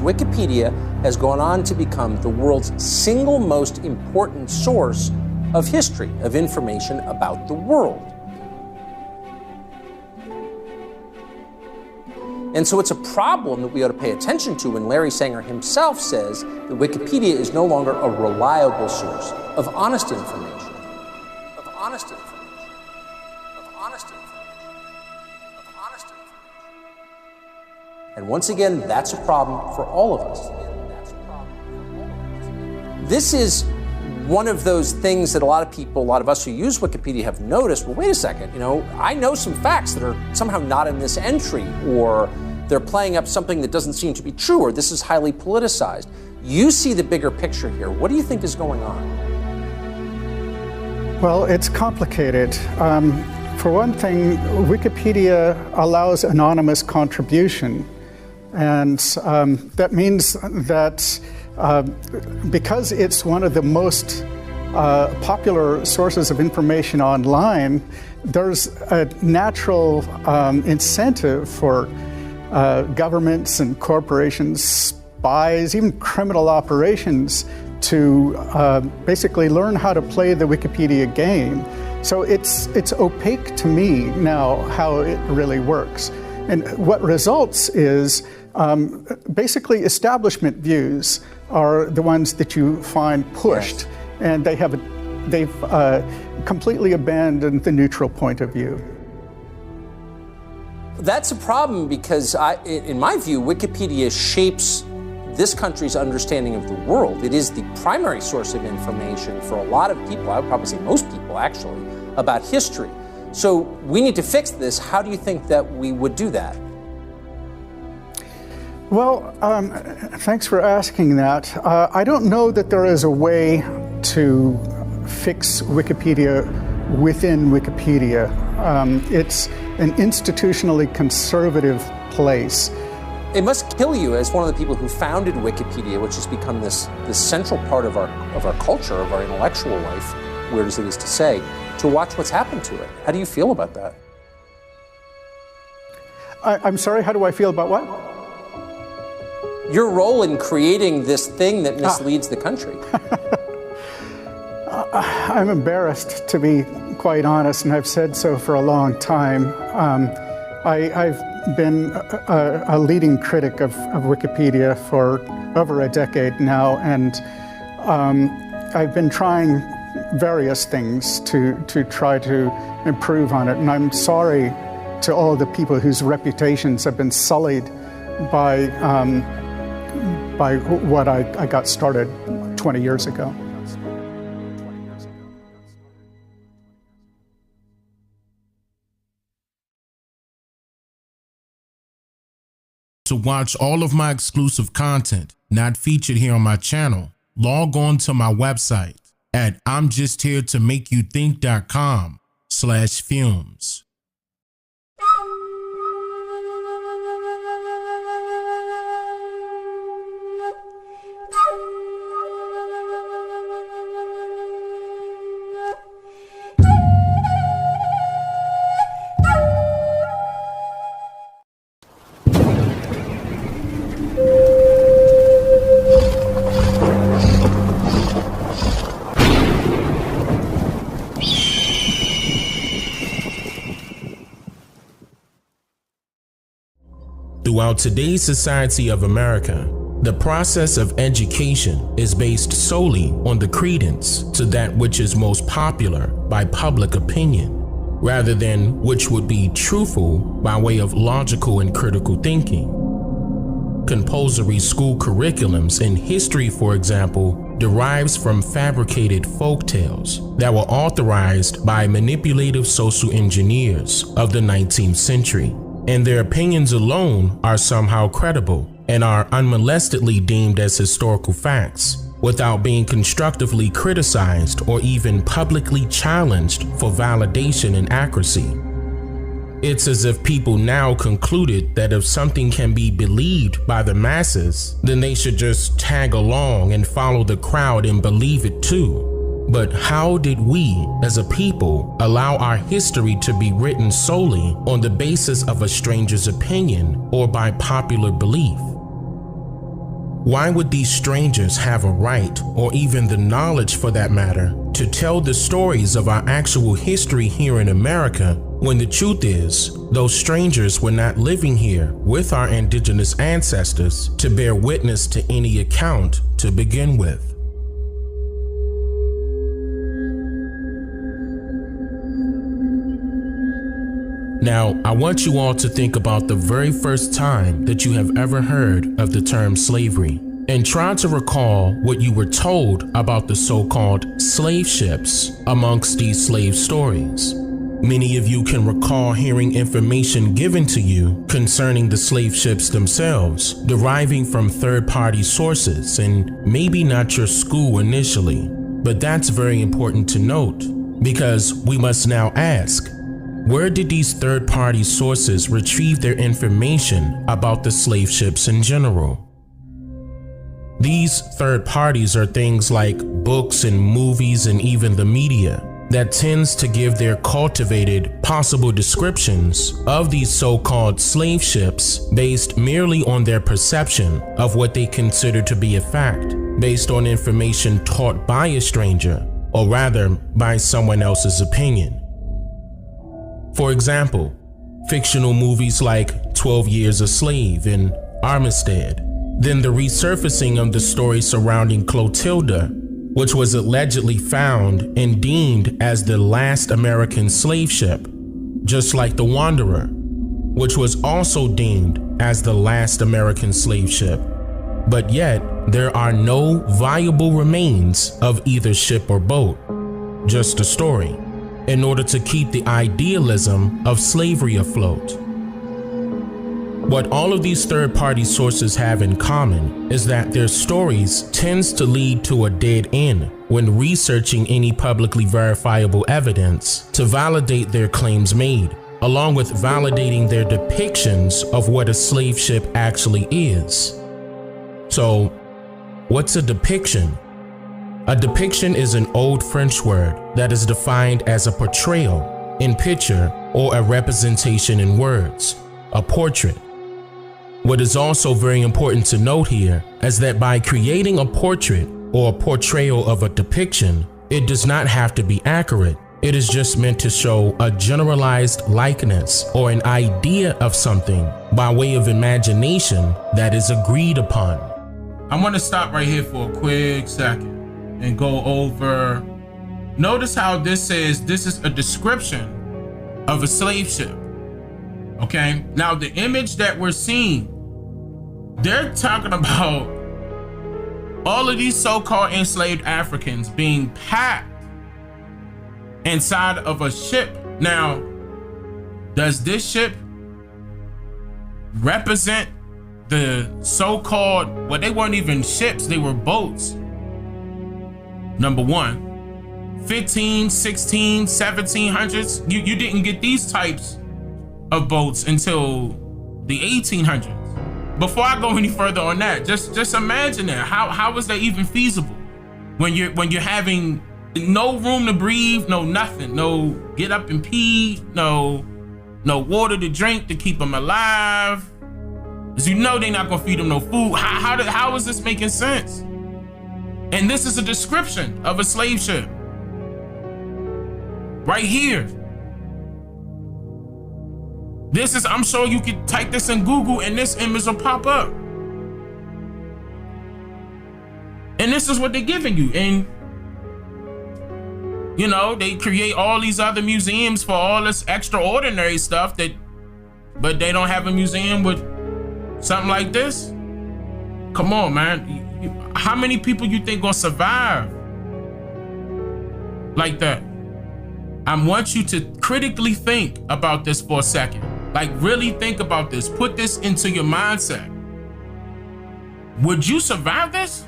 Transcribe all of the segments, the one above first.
Wikipedia has gone on to become the world's single most important source of history, of information about the world. And so it's a problem that we ought to pay attention to when Larry Sanger himself says that Wikipedia is no longer a reliable source of honest information. Of honest information. Of honest information. Of honest information. And once again, that's a problem for all of us. This is one of those things that a lot of people, a lot of us who use Wikipedia have noticed. Well, wait a second, I know some facts that are somehow not in this entry, or they're playing up something that doesn't seem to be true, or this is highly politicized. You see the bigger picture here. What do you think is going on? Well, it's complicated. For one thing, Wikipedia allows anonymous contribution. And that means that because it's one of the most popular sources of information online, there's a natural incentive for governments and corporations, spies, even criminal operations to basically learn how to play the Wikipedia game. So it's opaque to me now how it really works. And what results is basically establishment views are the ones that you find pushed, yes. And they've completely abandoned the neutral point of view. That's a problem because, in my view, Wikipedia shapes this country's understanding of the world. It is the primary source of information for a lot of people, I would probably say most people actually, about history. So we need to fix this. How do you think that we would do that? Well, thanks for asking that. I don't know that there is a way to fix Wikipedia within Wikipedia. It's an institutionally conservative place. It must kill you as one of the people who founded Wikipedia, which has become this central part of our culture, of our intellectual life, weird as it is to say, to watch what's happened to it. How do you feel about that? I'm sorry, how do I feel about what? Your role in creating this thing that misleads the country. I'm embarrassed, to be quite honest, and I've said so for a long time. I've been a leading critic of Wikipedia for over a decade now, and I've been trying various things to try to improve on it. And I'm sorry to all the people whose reputations have been sullied by what I got started 20 years ago. To watch all of my exclusive content not featured here on my channel, log on to my website at imjustheretomake.com/films. Throughout today's society of America, the process of education is based solely on the credence to that which is most popular by public opinion, rather than which would be truthful by way of logical and critical thinking. Compulsory school curriculums in history, for example, derives from fabricated folktales that were authorized by manipulative social engineers of the 19th century. And their opinions alone are somehow credible and are unmolestedly deemed as historical facts without being constructively criticized or even publicly challenged for validation and accuracy. It's as if people now concluded that if something can be believed by the masses, then they should just tag along and follow the crowd and believe it too. But how did we, as a people, allow our history to be written solely on the basis of a stranger's opinion or by popular belief? Why would these strangers have a right, or even the knowledge for that matter, to tell the stories of our actual history here in America, when the truth is, those strangers were not living here with our indigenous ancestors to bear witness to any account to begin with? Now, I want you all to think about the very first time that you have ever heard of the term slavery, and try to recall what you were told about the so-called slave ships amongst these slave stories. Many of you can recall hearing information given to you concerning the slave ships themselves, deriving from third-party sources, and maybe not your school initially. But that's very important to note, because we must now ask, where did these third-party sources retrieve their information about the slave ships in general? These third parties are things like books and movies and even the media that tends to give their cultivated possible descriptions of these so-called slave ships based merely on their perception of what they consider to be a fact, based on information taught by a stranger, or rather by someone else's opinion. For example, fictional movies like 12 Years a Slave and Armistead, then the resurfacing of the story surrounding Clotilda, which was allegedly found and deemed as the last American slave ship, just like the Wanderer, which was also deemed as the last American slave ship. But yet, there are no viable remains of either ship or boat, just a story, in order to keep the idealism of slavery afloat. What all of these third-party sources have in common is that their stories tends to lead to a dead end when researching any publicly verifiable evidence to validate their claims made, along with validating their depictions of what a slave ship actually is. So, what's a depiction? A depiction is an old French word that is defined as a portrayal in picture or a representation in words, a portrait. What is also very important to note here is that by creating a portrait or a portrayal of a depiction, it does not have to be accurate. It is just meant to show a generalized likeness or an idea of something by way of imagination that is agreed upon. I want to stop right here for a quick second and go over. Notice how this says this is a description of a slave ship. Okay, now the image that we're seeing, they're talking about all of these so-called enslaved Africans being packed inside of a ship. Now, does this ship represent the so-called, well, they weren't even ships, they were boats. Number one, 15, 16, 1700s, you didn't get these types of boats until the 1800s. Before I go any further on that, just imagine that. How is that even feasible? When you're having no room to breathe, no nothing, no get up and pee, no water to drink to keep them alive. Because you know they're not gonna feed them no food. How is this making sense? And this is a description of a slave ship. Right here. This is, I'm sure you could type this in Google and this image will pop up. And this is what they're giving you. And you know, they create all these other museums for all this extraordinary stuff but they don't have a museum with something like this. Come on, man. How many people you think gonna survive like that? I want you to critically think about this for a second. Like, really think about this. Put this into your mindset. Would you survive this?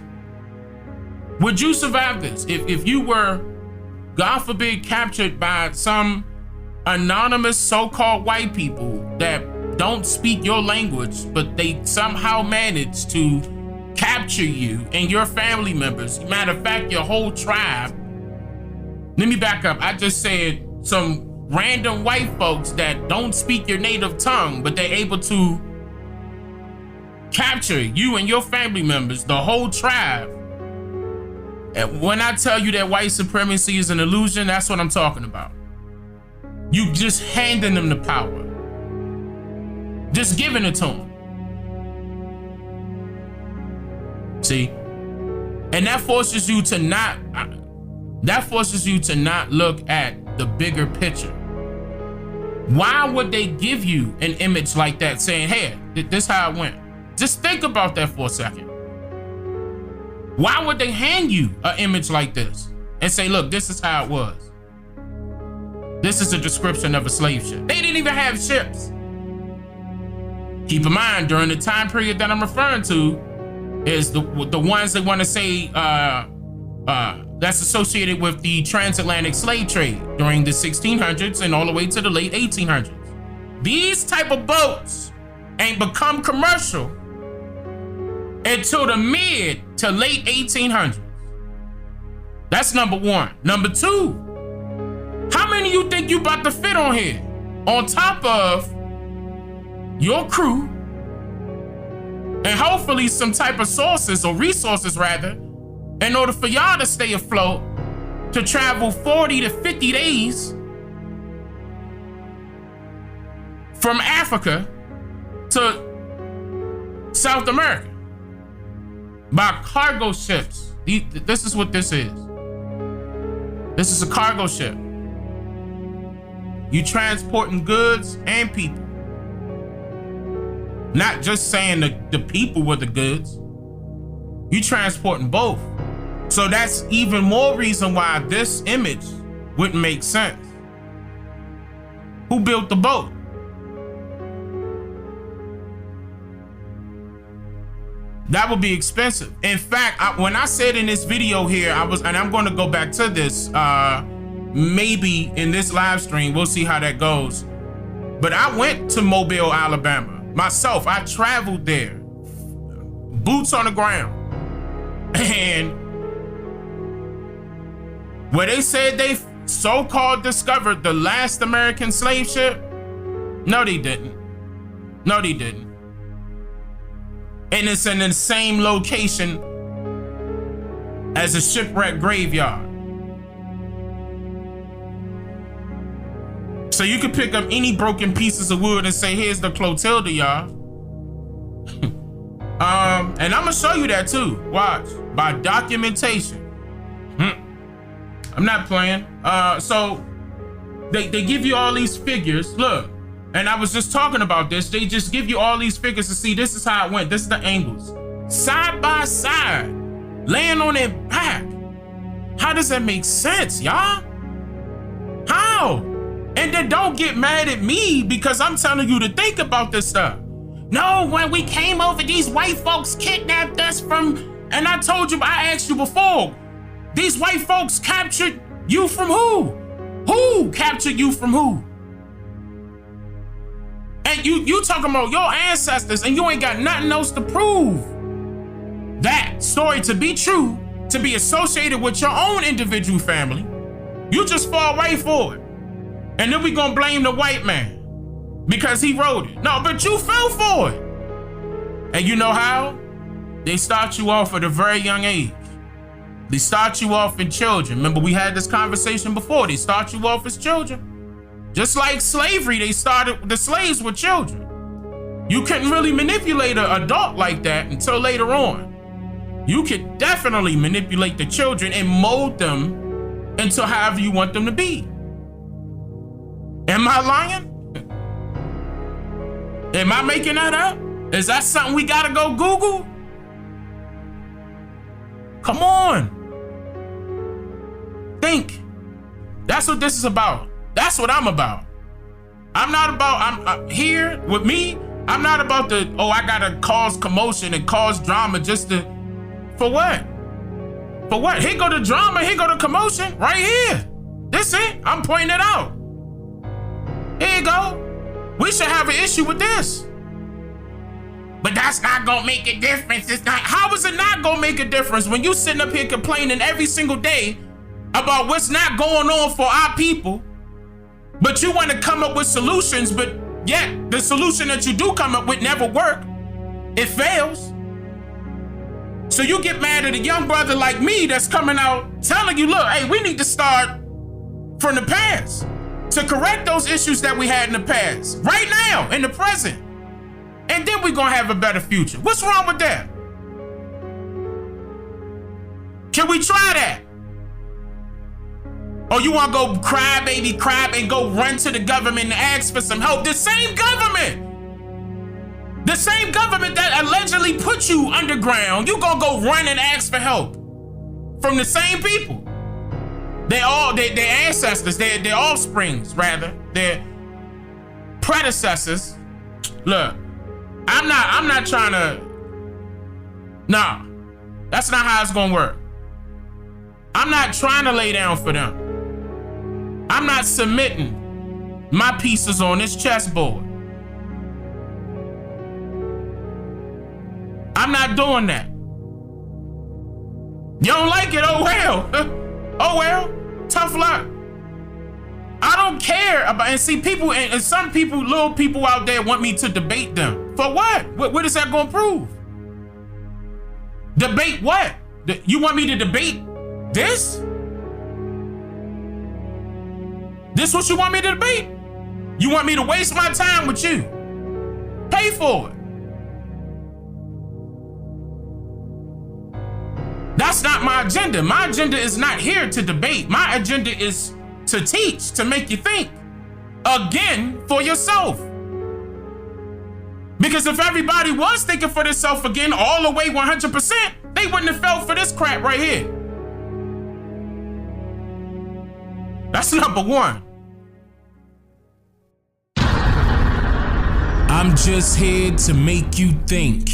Would you survive this? If you were, God forbid, captured by some anonymous so-called white people that don't speak your language, but they somehow managed to capture you and your family members. Matter of fact, your whole tribe. Let me back up. I just said some random white folks that don't speak your native tongue, but they're able to capture you and your family members, the whole tribe. And when I tell you that white supremacy is an illusion, that's what I'm talking about. You just handing them the power. Just giving it to them. See? And that forces you to not look at the bigger picture. Why would they give you an image like that saying, hey, this is how it went? Just think about that for a second. Why would they hand you an image like this and say, look, this is how it was? This is a description of a slave ship. They didn't even have ships. Keep in mind, during the time period that I'm referring to is the ones they want to say that's associated with the transatlantic slave trade during the 1600s and all the way to the late 1800s. These type of boats ain't become commercial until the mid to late 1800s. That's number one. Number two, how many of you think you about to fit on here? On top of your crew and hopefully some type of sources or resources rather, in order for y'all to stay afloat, to travel 40 to 50 days from Africa to South America by cargo ships. This is what this is. This is a cargo ship. You transporting goods and people. Not just saying the people were the goods. You transporting both. So that's even more reason why this image wouldn't make sense. Who built the boat? That would be expensive. In fact, when I said in this video here, and I'm going to go back to this, maybe in this live stream, we'll see how that goes. But I went to Mobile, Alabama myself. I traveled there, boots on the ground. And where they said they so-called discovered the last American slave ship, no, they didn't. No, they didn't. And it's in the same location as a shipwreck graveyard. So you could pick up any broken pieces of wood and say, here's the Clotilda, y'all. And I'm gonna show you that too. Watch. By documentation. I'm not playing. So they give you all these figures. Look, and I was just talking about this. They just give you all these figures to see this is how it went. This is the angles. Side by side, laying on their back. How does that make sense, y'all? How? And then don't get mad at me because I'm telling you to think about this stuff. No, when we came over, these white folks kidnapped us from, and I told you, I asked you before, these white folks captured you from who? Who captured you from who? And you talking about your ancestors and you ain't got nothing else to prove that story to be true, to be associated with your own individual family. You just fall right for it. And then we gonna blame the white man because he wrote it. No, but you fell for it. And you know how? They start you off at a very young age. They start you off in children. Remember, we had this conversation before. They start you off as children. Just like slavery, they started, the slaves were children. You couldn't really manipulate an adult like that until later on. You could definitely manipulate the children and mold them into however you want them to be. Am I lying? Am I making that up? Is that something we gotta go Google? Come on. Think. That's what this is about. That's what I'm about. I'm here with me. I'm not about to, I gotta cause commotion and cause drama just to, for what? For what? Here go the drama, here go the commotion, right here. This it, I'm pointing it out. Here you go. We should have an issue with this. But that's not gonna make a difference. It's not. How is it not gonna make a difference when you sitting up here complaining every single day about what's not going on for our people, but you want to come up with solutions, but yet the solution that you do come up with never work? It fails. So you get mad at a young brother like me that's coming out telling you, look, hey, we need to start from the past to correct those issues that we had in the past, right now, in the present. And then we're gonna have a better future. What's wrong with that? Can we try that? Or you wanna go cry, baby, cry, and go run to the government and ask for some help? The same government that allegedly put you underground, you gonna go run and ask for help from the same people. Their ancestors, their offsprings, rather, their predecessors. Look, I'm not trying to. Nah, that's not how it's gonna work. I'm not trying to lay down for them. I'm not submitting my pieces on this chessboard. I'm not doing that. You don't like it? Oh well. Oh well. Tough luck. I don't care about, and see people, and some people, little people out there want me to debate them. For what? What is that going to prove? Debate what? You want me to debate this? This what you want me to debate? You want me to waste my time with you? Pay for it. That's not my agenda. My agenda is not here to debate. My agenda is to teach, to make you think again for yourself. Because if everybody was thinking for themselves again all the way 100%, they wouldn't have fell for this crap right here. That's number one. I'm just here to make you think.